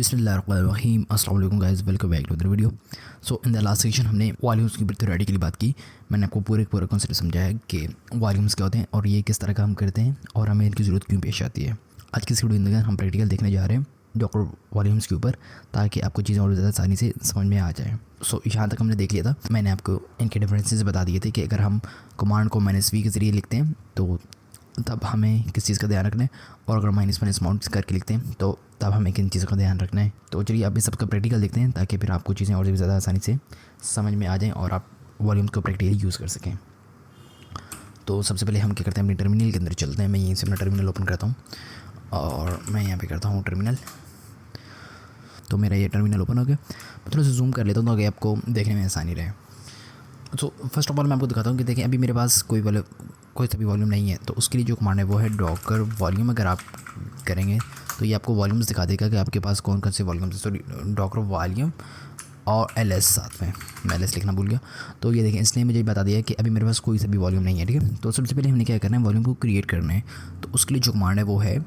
बिस्मिल्लाहिर्रहमानिर्रहीम अस्सलाम वालेकुम guys, welcome back to the video. So in the last section हमने वॉल्यूम्स की थ्योरेटिकली बात की। मैंने आपको पूरे कॉन्सेप्ट समझाया कि वॉल्यूम्स क्या होते हैं और ये किस तरह काम करते हैं और हमें इनकी ज़रूरत क्यों पेश आती है। आज की इस वीडियो में हम प्रैक्टिकल देखने जा रहे हैं डॉक्टर वॉल्यूम्स के ऊपर, ताकि आपको चीज़ें और ज़्यादा आसानी से समझ में आ जाए। सो यहाँ तक हमने देख लिया था, मैंने आपको इनके डिफरेंसेस बता दिए थे कि अगर हम कमांड को -v के ज़रिए लिखते हैं तो तब हमें किस चीज़ का ध्यान रखना है, और अगर माइनस माउंट करके लिखते हैं तो तब हमें किन चीज़ों का ध्यान रखना है। तो चलिए आप इस सबका प्रैक्टिकल देखते हैं, ताकि फिर आपको चीज़ें और भी ज़्यादा आसानी से समझ में आ जाएं और आप वॉल्यूम्स को प्रैक्टिकली यूज़ कर सकें। तो सबसे पहले हम क्या करते हैं, अपनी टर्मिनल के अंदर चलते हैं। मैं यहीं से अपना टर्मिनल ओपन करता हूँ और मैं यहाँ पे करता हूँ टर्मिनल। तो मेरा ये टर्मिनल ओपन हो गया। मैं थोड़ा सा जूम कर लेता हूँ ताकि आपको देखने में आसानी रहे। तो फर्स्ट ऑफ ऑल मैं आपको दिखाता हूँ कि देखें, अभी मेरे पास कोई सा भी वॉल्यूम नहीं है, तो उसके लिए जो कमांड है वो है डॉकर वॉल्यूम। अगर आप करेंगे तो ये आपको वॉल्यूम्स दिखा देगा कि आपके पास कौन कौन से वॉल्यूम्स हैं। तो डॉकर वॉल्यूम और ls साथ में, मैं ls लिखना भूल गया। तो ये देखें, इसने मुझे बता दिया कि अभी मेरे पास कोई सा भी वॉल्यूम नहीं है। ठीक है, तो सबसे पहले हमने क्या करना है, वॉल्यूम को क्रिएट करना है। तो उसके लिए जो कमांड है वो है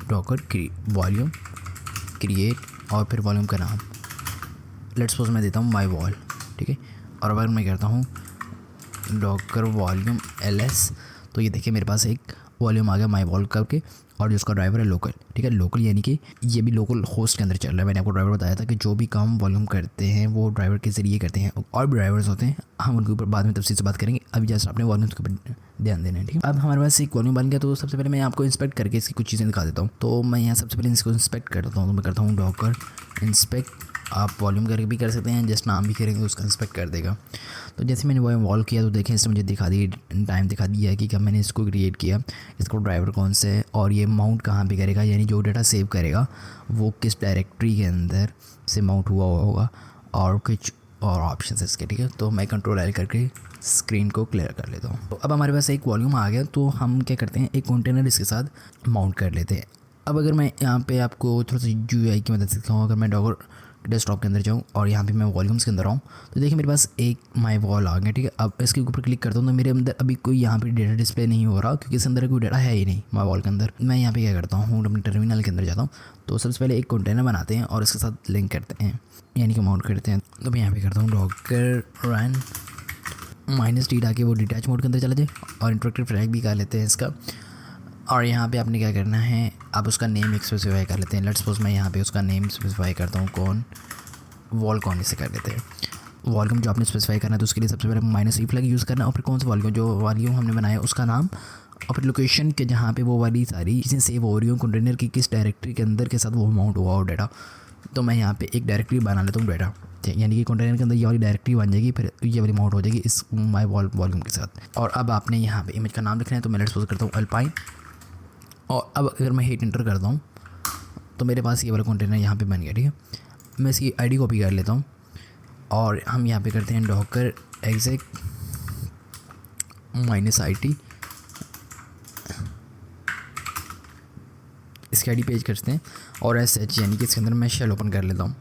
डॉकर वॉल्यूम क्रिएट और फिर वॉल्यूम का नाम। लेट्स सपोज मैं देता हूँ माई वॉल। ठीक है, और अगर मैं करता हूँ डॉकर वॉल्यूम ls, तो ये देखिए मेरे पास एक वॉल्यूम आ गया माई वॉल करके, और जो उसका ड्राइवर है लोकल। ठीक है, लोकल यानी कि ये भी लोकल होस्ट के अंदर चल रहा है। मैंने आपको ड्राइवर बताया था कि जो भी काम वॉल्यूम करते हैं वो ड्राइवर के ज़रिए करते हैं, और भी ड्राइवर्स होते हैं, हम उनके ऊपर बाद में तफसील से बात करेंगे। अभी जस्ट आपने वॉल्यूम्स के ऊपर ध्यान देना है। ठीक है, अब हमारे पास एक वॉल्यूम बन गया। तो सबसे पहले मैं आपको इंस्पेक्ट करके इसकी कुछ चीज़ें दिखा देता हूँ। तो मैं यहाँ सबसे पहले इसको इंस्पेक्ट करता हूँ। तो मैं करता हूँ डॉकर इंस्पेक्ट। आप वॉल्यूम करके भी कर सकते हैं, जस्ट नाम भी करेंगे उसका इंस्पेक्ट कर देगा। तो जैसे मैंने वो वॉल किया तो देखें, इसने मुझे दिखा दी टाइम दिखा दिया है कि कब मैंने इसको क्रिएट किया, इसको ड्राइवर कौन से है, और ये माउंट कहाँ पे करेगा, यानी जो डाटा सेव करेगा वो किस डायरेक्टरी के अंदर से माउंट हुआ होगा, और कुछ और ऑप्शन है इसके। ठीक है, तो मैं कंट्रोल-L करके स्क्रीन को क्लियर कर लेता हूँ। तो अब हमारे पास एक वॉल्यूम आ गया। तो हम क्या करते हैं, एक कंटेनर इसके साथ माउंट कर लेते हैं। अब अगर मैं यहाँ पे आपको थोड़ा सा GUI की मदद से दिखाऊँ, अगर मैं डॉकर डेस्कटॉप के अंदर जाऊँ और यहाँ पे मैं वॉल्यूम्स के अंदर आऊँ, तो देखिए मेरे पास एक माई वॉल आ गया। ठीक है, अब इसके ऊपर क्लिक करता हूँ तो मेरे अंदर अभी कोई यहाँ पे डेटा डिस्प्ले नहीं हो रहा, क्योंकि इस अंदर कोई डेटा है ही नहीं माई वॉल के अंदर। मैं यहाँ पे क्या करता हूँ, अपने टर्मिनल के अंदर जाता हूँ। तो सबसे पहले एक कंटेनर बनाते हैं और इसके साथ लिंक करते हैं, यानी कि माउंट करते हैं। तो मैं यहाँ पे करता हूँ डॉकर रन -d डाके वो डिटैच मोड के अंदर चला जाए, और इंटरेक्टिव फ्लैग भी कर लेते हैं इसका। और यहाँ पे आपने क्या करना है, आप उसका नेम स्पेसिफाई कर लेते हैं। लेट्स सपोज मैं यहाँ पे उसका नेम स्पेसिफाई करता हूँ, कौन वॉल कौन इसे कर लेते हैं। वॉल्यूम जो आपने स्पेसिफाई करना है, तो उसके लिए सबसे पहले -e फ्लैग यूज़ करना है, और फिर कौन सा वॉल्यूम जो वॉल्यूम हमने बनाया उसका नाम, और फिर लोकेशन के जहाँ पे वो वाली सारी चीज़ें सेव हो रही हो कंटेनर की, किस डायरेक्टरी के अंदर के साथ वो माउंट हुआ हो डाटा। तो मैं यहाँ पे एक डायरेक्टरी बना लेता हूँ डाटा, यानी कि कंटेनर के अंदर ये वाली डायरेक्टरी बन जाएगी, फिर ये वाली माउंट हो जाएगी इस माई वॉल्यूम के साथ। और अब आपने यहाँ पे इमेज का नाम लिखना है। तो मैं लेट्स सपोज करता हूँ अल्पाइन, और अब अगर मैं हिट एंटर करता हूँ तो मेरे पास ये वाला कंटेनर यहाँ पे बन गया। ठीक है, मैं इसकी ID कॉपी कर लेता हूँ, और हम यहाँ पे करते हैं डॉकर exec -it, इसकी ID पेज करते हैं, और sh यानी कि इसके अंदर मैं शेल ओपन कर लेता हूँ।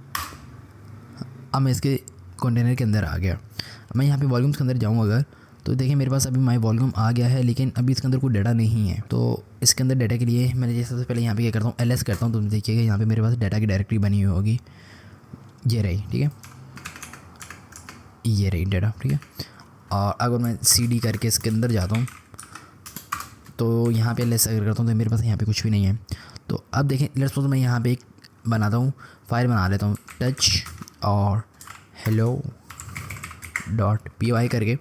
अब मैं इसके कंटेनर के अंदर आ गया। मैं यहाँ पे वॉल्यूम्स के अंदर जाऊँ अगर, तो देखिए मेरे पास अभी माई वॉल्यूम आ गया है, लेकिन अभी इसके अंदर कोई डाटा नहीं है। तो इसके अंदर डाटा के लिए मैंने जैसे सबसे पहले यहाँ पे क्या करता हूँ, ls करता हूँ। तो देखिएगा यहाँ पे मेरे पास डाटा की डायरेक्टरी बनी हुई होगी, ये रही। ठीक है, ये रही डाटा। ठीक है, और अगर मैं cd करके इसके अंदर जाता हूँ तो यहाँ पे ls अगर करता हूँ तो मेरे पास यहाँ पे कुछ भी नहीं है। तो अब देखें, लेट्स सपोज मैं यहाँ पे एक बनाता हूँ, फाइल बना लेता हूँ टच और hello.py करके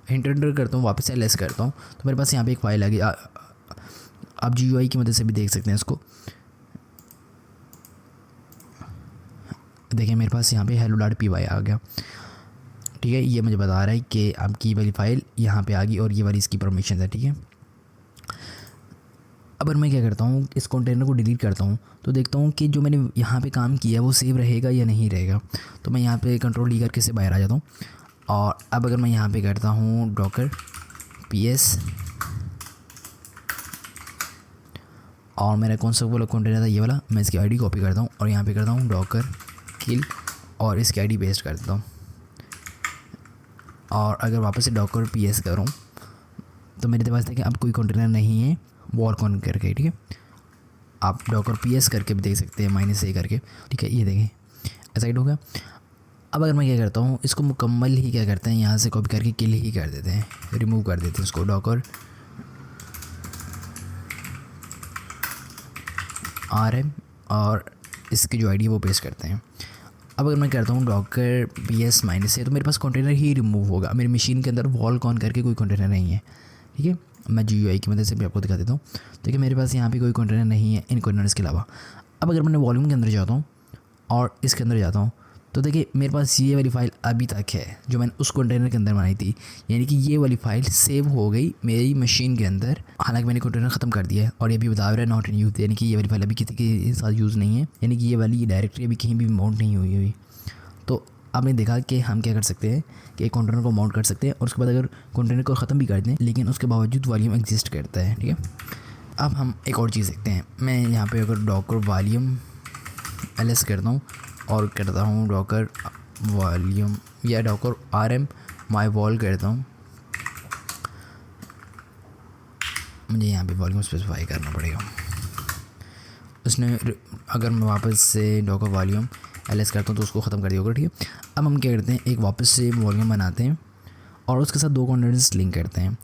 इंटर करता हूँ, वापस से ls करता हूँ, तो मेरे पास यहाँ पे एक फ़ाइल आ गई। आप GUI की मदद से भी देख सकते हैं इसको। देखिए मेरे पास यहाँ पे hello.py आ गया। ठीक है, ये मुझे बता रहा है कि आपकी वाली फ़ाइल यहाँ पे आ गई, और ये वाली इसकी परमिशन है। ठीक है, अब मैं क्या करता हूँ, इस कंटेनर को डिलीट करता हूँ, तो देखता हूँ कि जो मैंने यहाँ पे काम किया वो सेव रहेगा या नहीं रहेगा। तो मैं यहाँ पे कंट्रोल-D करके से बाहर आ जाता हूँ, और अब अगर मैं यहाँ पे करता हूँ डॉकर ps, और मेरा कौन सा वाला कंटेनर था, ये वाला, मैं इसकी ID कॉपी करता हूँ और यहाँ पे करता हूँ डॉकर किल, और इसकी ID पेस्ट कर देता हूँ। और अगर वापस से डॉकर ps करूँ तो मेरे पास देखिए अब कोई कंटेनर नहीं है वॉल कौन करके। ठीक है, आप डॉकर PS करके भी देख सकते हैं, -a करके, ठीक है। ये देखें असाइड हो गया। अब अगर मैं क्या करता हूँ, इसको मुकम्मल ही क्या करते हैं, यहाँ से कॉपी करके किल ही कर देते हैं, रिमूव कर देते हैं इसको, डॉकर RM और इसकी जो ID वो पेस्ट करते हैं। अब अगर मैं करता हूँ डॉकर PS -a, तो मेरे पास कंटेनर ही रिमूव होगा। मेरी मशीन के अंदर वॉल कॉन करके कोई कंटेनर नहीं है, ठीक है। मैं GUI की मदद से भी आपको दिखा देता हूँ। देखिए मेरे पास यहाँ पे कोई कंटेनर नहीं है इन कंटेनर्स के अलावा। अब अगर मैंने वॉल्यूम के अंदर जाता हूँ और इसके अंदर जाता हूँ, तो देखिए मेरे पास ये वाली फ़ाइल अभी तक है जो मैंने उस कंटेनर के अंदर बनाई थी, यानी कि ये वाली फ़ाइल सेव हो गई मेरी मशीन के अंदर। हालांकि मैंने कंटेनर ख़त्म कर दिया है और ये भी बता रहा है नॉट इन यूज़, यानी कि ये वाली फ़ाइल अभी किसी के साथ यूज़ नहीं है, यानी कि ये वाली डायरेक्टरी अभी कहीं भी माउंट नहीं हुई। तो आपने देखा कि हम क्या कर सकते हैं कि एक कंटेनर को माउंट कर सकते हैं और उसके बाद अगर कंटेनर को ख़त्म भी कर दें लेकिन उसके बावजूद वॉल्यूम एग्जिस्ट करता है, ठीक है। अब हम एक और चीज़ देखते हैं। मैं यहाँ पे अगर डॉकर वॉल्यूम LS करता हूँ और करता हूँ डॉकर वॉल्यूम या डॉकर RM माई वॉल करता हूँ, मुझे यहाँ पे वॉल्यूम स्पेसिफाई करना पड़ेगा। उसने अगर मैं वापस से डॉकर वॉल्यूम LS करता हूँ तो उसको ख़त्म कर दिया होगा, ठीक है। अब हम क्या करते हैं, एक वापस से वॉल्यूम बनाते हैं और उसके साथ 2 कंटेनर्स लिंक करते हैं।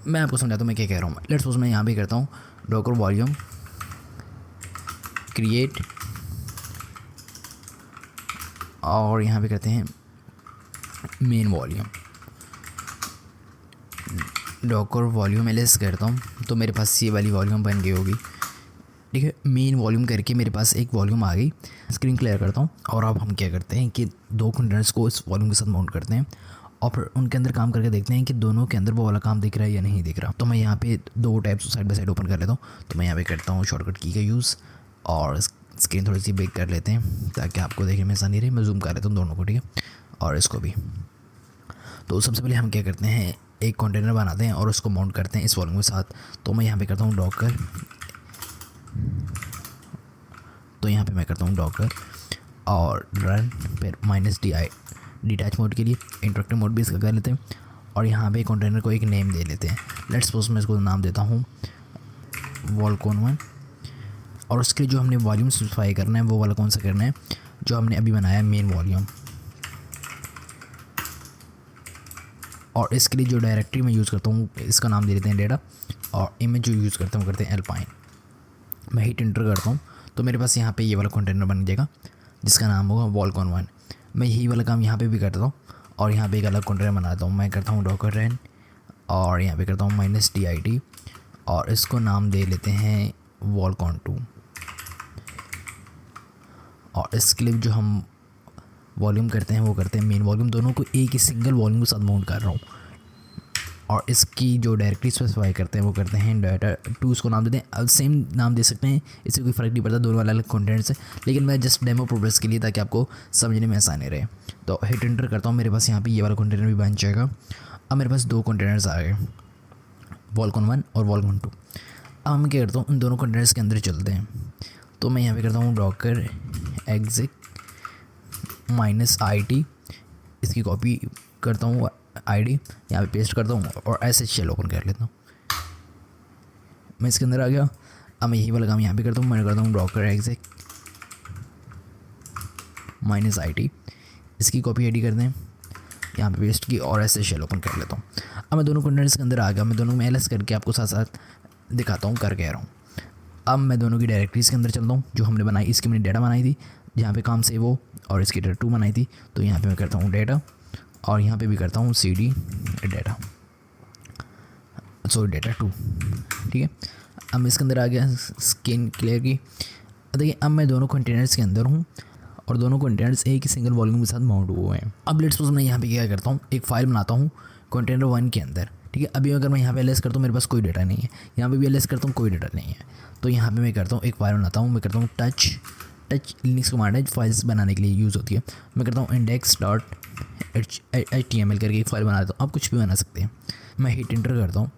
मैं आपको समझाता हूँ मैं क्या कह रहा हूँ। लेट्स सपोज मैं यहाँ पे करता हूँ डॉकर वॉल्यूम क्रिएट और यहाँ पे करते हैं main volume, Docker volume LS करता हूँ तो मेरे पास ये वाली वॉल्यूम बन गई होगी, ठीक है। मेन वॉल्यूम करके मेरे पास एक वॉल्यूम आ गई। स्क्रीन क्लियर करता हूँ और अब हम क्या करते हैं कि 2 कंटेनर्स को इस वॉल्यूम के साथ माउंट करते हैं और फिर उनके अंदर काम करके देखते हैं कि दोनों के अंदर वो वाला काम दिख रहा है या नहीं दिख रहा। तो मैं यहाँ पे 2 tabs side by side open कर लेता हूँ। तो मैं यहाँ पे करता हूँ शॉर्टकट की का यूज़ और स्क्रीन थोड़ी सी बिग कर लेते हैं ताकि आपको देखने में आसानी रहे। मैं जूम कर लेता हूँ दोनों को, ठीक है, और इसको भी। तो सबसे पहले हम क्या करते हैं, एक कंटेनर बनाते हैं और उसको माउंट करते हैं इस वॉल्यूम के साथ। तो मैं यहाँ पे करता हूँ डॉकर, तो यहाँ पे मैं करता हूँ डॉकर और रन, फिर -di डिटैच मोड के लिए इंटरेक्टिव मोड भी इसका कर लेते हैं और यहाँ पे कंटेनर को एक नेम दे लेते हैं। लेट्स सपोज मैं इसको नाम देता हूँ वॉलकॉन 1 और उसके लिए जो हमने वॉल्यूम स्पेसिफाई करना है वो वाला कौन सा करना है जो हमने अभी बनाया है, मेन वॉल्यूम। और इसके लिए जो डायरेक्टरी मैं यूज़ करता हूँ इसका नाम दे देते हैं डेटा और इमेज जो यूज़ करते हैं वो करते हैं एल्पाइन। मैं हिट एंटर करता हूँ तो मेरे पास यहाँ पे ये वाला कंटेनर बन जाएगा जिसका नाम होगा वॉलकॉन 1। मैं यही वाला काम यहाँ पे भी करता हूँ और यहाँ पे एक अलग कंटेनर बनाता हूँ। मैं करता हूँ डॉकर रन और यहाँ पे करता हूँ -dit और इसको नाम दे लेते हैं वॉलकॉन 2। और इसके लिए जो हम वॉल्यूम करते हैं वो करते हैं मेन वॉल्यूम। दोनों को एक ही सिंगल वॉल्यूम के साथ माउंट कर रहा हूँ और इसकी जो डायरेक्टरी स्पेसिफाई करते हैं वो करते हैं डाटा 2, इसको नाम देते हैं। अब सेम नाम दे सकते हैं, इससे कोई फ़र्क नहीं पड़ता, दोनों अलग अलग कंटेंट्स है, लेकिन मैं जस्ट डेमो पर्पस के लिए ताकि आपको समझने में आसानी रहे। तो हिट एंटर करता हूँ, मेरे पास यहाँ पे ये वाला कंटेनर भी बन जाएगा। अब मेरे पास 2 कंटेनर्स आ गए, वॉलकॉन 1 और वॉलकॉन 2। अब मैं क्या करता हूँ, उन दोनों कंटेनर्स के अंदर चलते हैं। तो मैं यहाँ पे करता हूँ डॉकर exec -it, इसकी कॉपी करता हूँ ID यहाँ पे पेस्ट करता हूँ और ऐसे शेल ओपन कर लेता हूँ। मैं इसके अंदर आ गया। अब मैं यही वाला काम यहाँ पे करता हूँ। मैं करता हूँ डॉकर exec -it, इसकी कॉपी ID करते हैं, यहाँ पे पेस्ट की और ऐसे शेल ओपन कर लेता हूँ। अब मैं दोनों कंटेनर्स के अंदर आ गया। मैं दोनों में LS करके आपको साथ साथ दिखाता हूँ कर कह रहा हूँ। अब मैं दोनों की डायरेक्टरीज़ के अंदर चलता हूँ जो हमने बनाई। इसकी मैंने डेटा बनाई थी जहाँ पे काम सेव हो और इसकी डेटा 2 बनाई थी। तो यहाँ पे मैं करता हूँ डेटा और यहाँ पे भी करता हूँ CD डेटा, सॉरी डेटा 2, ठीक है। अब मैं इसके अंदर आ गया, स्क्रीन क्लियर की। देखिए अब मैं दोनों कंटेनर्स के अंदर हूँ और दोनों कंटेनर्स एक ही सिंगल वॉल्यूम के साथ माउंट हुए हैं। अब लेट्स सपोज मैं यहाँ पे क्या करता हूँ, एक फ़ाइल बनाता हूँ कंटेनर 1 के अंदर, ठीक है। अभी अगर मैं यहाँ पे LS करता हूँ मेरे पास कोई डेटा नहीं है, यहाँ पे भी LS करता हूँ कोई डेटा नहीं है। तो यहाँ पे मैं करता हूँ एक फाइल बनाता हूँ। मैं करता हूँ टच लिनक्स कमांड है फाइल्स बनाने के लिए यूज़ होती है। मैं करता हूँ index.html करके एक फ़ाइल बना देता हूँ। आप कुछ भी बना सकते हैं। मैं हिट एंटर करता हूँ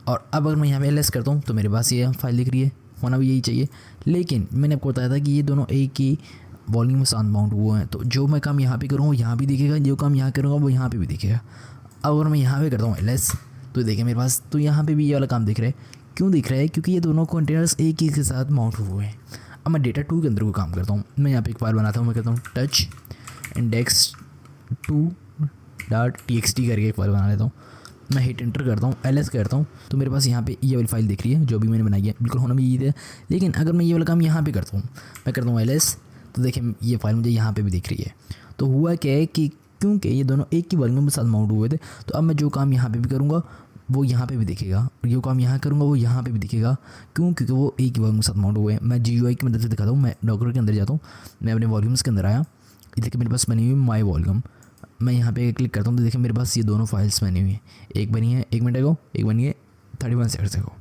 और अब अगर मैं यहाँ पे LS करता हूँ तो मेरे पास ये फाइल दिख रही है, होना भी यही चाहिए। लेकिन मैंने आपको बताया था कि ये दोनों एक ही वॉल्यूम के साथ माउंट हुए हैं, तो जो मैं काम यहाँ पे करूँगा यहाँ भी दिखेगा, जो काम यहाँ करूँगा वो यहाँ पे भी दिखेगा। अब अगर मैं यहाँ पे करता हूँ LS तो देखिए मेरे पास तो यहाँ पे भी ये वाला काम दिख रहा है। क्यों दिख रहा है? क्योंकि ये दोनों कंटेनर्स एक ही के साथ माउंट हुए हैं। अब मैं डेटा 2 के अंदर को काम करता हूँ। मैं यहाँ पे एक फाइल बनाता हूँ, मैं कहता हूँ टच इंडेक्स 2.txt करके एक फाइल बना लेता हूँ। मैं हिट एंटर करता हूँ, ls करता हूँ, तो मेरे पास यहाँ पे ये वाली फाइल दिख रही है जो भी मैंने बनाई है। बिल्कुल होना भी ये है, लेकिन अगर मैं ये वाला काम यहाँ पे करता हूँ, मैं करता हूँ ls, तो देखिए ये फाइल मुझे यहाँ पे भी दिख रही है। तो हुआ क्या है कि क्योंकि ये दोनों एक ही वॉल्यूम के साथ माउंट हुए थे, तो अब मैं जो काम यहाँ पे भी करूँगा वो यहाँ पे भी दिखेगा, और जो काम यहाँ करूँगा वो यहाँ पे भी दिखेगा। क्यों? क्योंकि वो एक ही वॉल्यूम के साथ माउंट हुए हैं। मैं GUI की मदद से दिखाता हूँ। मैं डॉकर के अंदर जाता हूँ, मैं अपने वॉल्यूम्स के अंदर आया, देखिए मेरे पास बनी हुई माई वॉल्यूम। मैं यहाँ पे क्लिक करता हूँ तो देखिए मेरे पास ये दोनों फाइल्स बनी हुई हैं। एक बनी है 1 मिनट अगो, एक बनी है 31 सेकंड अगो।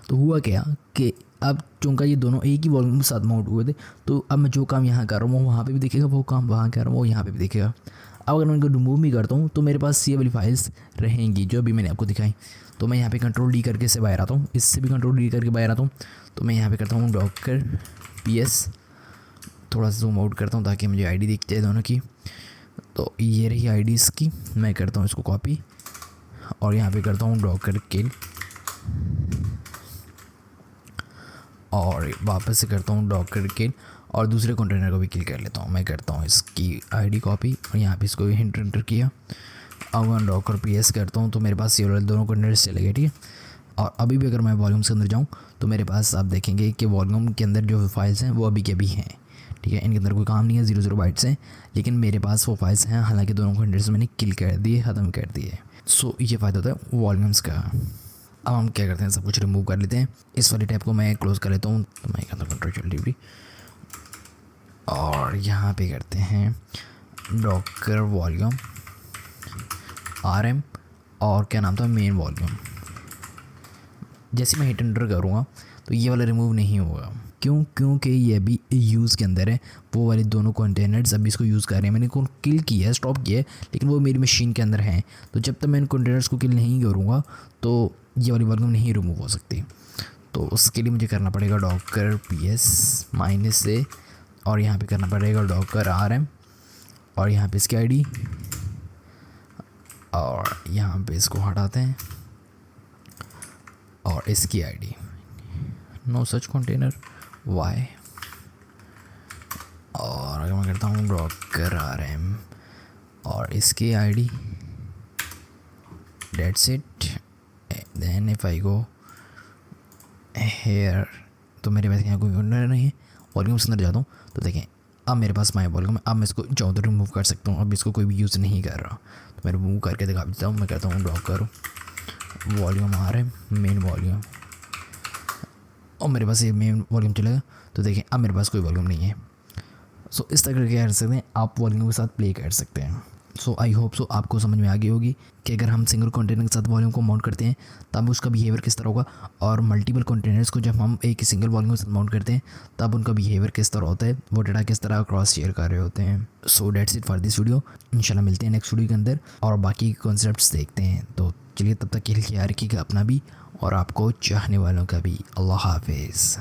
तो हुआ क्या कि अब चूँकि ये दोनों एक ही वॉल्यूम के साथ माउंट हुए थे, तो अब मैं जो काम यहाँ कर रहा हूँ वो वहाँ पे भी दिखेगा, वो काम वहाँ कर रहा हूँ वो यहाँ पे भी दिखेगा। अब अगर मैं इनको रिमूव भी करता हूँ तो मेरे पास ये वाली फाइल्स रहेंगी जो अभी मैंने आपको दिखाई। तो मैं यहाँ पे कंट्रोल D करके से बाहर आता हूँ, इससे भी कंट्रोल D करके बाहर आता हूँ। तो मैं यहाँ पे करता हूँ डॉकर PS, थोड़ा सा जूम आउट करता हूँ ताकि मुझे ID दिख जाए दोनों की। तो ये रही ID इसकी, मैं करता हूँ इसको कॉपी और यहाँ पे करता हूँ डॉकर किल, और वापस से करता हूँ डॉकर किल और दूसरे कंटेनर को भी किल कर लेता हूँ। मैं करता हूँ इसकी ID कॉपी और यहाँ पे इसको भी हिंट एंटर किया। अब मैं डॉकर PS करता हूँ तो मेरे पास ये वाले दोनों कंटेनर्स चले गए, ठीक है। और अभी भी अगर मैं वॉल्यूम्स के अंदर जाऊँ तो मेरे पास आप देखेंगे कि वॉल्यूम के अंदर जो फाइल्स हैं वो अभी के अभी हैं, ठीक है। इनके अंदर कोई काम नहीं है, 00 बाइट्स हैं, लेकिन मेरे पास वो फाइल्स हैं। हालांकि दोनों कंटेनर्स मैंने किल कर दिए, ख़त्म कर दिए। सो ये फ़ायदा होता है वॉल्यूम्स का। अब हम क्या करते हैं, सब कुछ रिमूव कर लेते हैं। इस वाली टैब को मैं क्लोज़ कर लेता हूँ, तो मैं कहता हूँ कंट्रोल और यहाँ पे करते हैं डॉकर वॉल्यूम RM और क्या नाम था मेन वॉल्यूम। जैसे मैं हिट एंटर करूँगा तो ये वाला रिमूव नहीं होगा। क्यों? क्योंकि ये अभी यूज़ के अंदर है। वो वाले दोनों कंटेनर्स अभी इसको यूज़ कर रहे हैं। मैंने इनको किल किया है, स्टॉप किया है, लेकिन वो मेरी मशीन के अंदर हैं। तो जब तक मैं इन कंटेनर्स को किल नहीं करूँगा तो ये वाली वॉल्यूम नहीं रिमूव हो सकती। तो उसके लिए मुझे करना पड़ेगा डॉकर PS -A और यहाँ पे करना पड़ेगा डॉकर RM और यहाँ पे इसकी ID और यहाँ पे इसको हटाते हैं और इसकी ID no such container Y। और अगर मैं करता हूँ डॉकर RM और इसकी ID, that's it. Then if I go here तो मेरे पास यहाँ कोई कंटेनर नहीं है। वॉल्यूम्स अंदर जाता हूँ तो देखें अब मेरे पास माई वॉल्यूम है। अब मैं इसको चाहूँ तो रिमूव कर सकता हूँ। अब इसको कोई भी यूज़ नहीं कर रहा तो मैं रिमूव करके दिखा देता हूँ। मैं कहता हूँ Docker volume RM main volume और मेरे पास ये मेन वॉल्यूम चलेगा। तो देखें अब मेरे पास कोई वॉल्यूम नहीं है। सो इस तरह क्या कर सकते हैं, आप वॉल्यूम के साथ प्ले कर सकते हैं। सो आई होप सो आपको समझ में आ गई होगी कि अगर हम सिंगल कंटेनर के साथ वॉल्यूम को माउंट करते हैं तब उसका बिहेवियर किस तरह होगा, और मल्टीपल कंटेनर्स को जब हम एक ही सिंगल वॉल्यूम के साथ माउंट करते हैं तब उनका बिहेवियर किस तरह होता है, वो डाटा किस तरह क्रॉस शेयर कर रहे होते हैं। So that's it for this video. इंशाल्लाह मिलते हैं नेक्स्ट वीडियो के अंदर और बाकी कॉन्सेप्ट्स देखते हैं। तो चलिए तब तक के लिए ख्याल रखिएगा अपना भी और आपको चाहने वालों का भी। अल्लाह हाफिज़।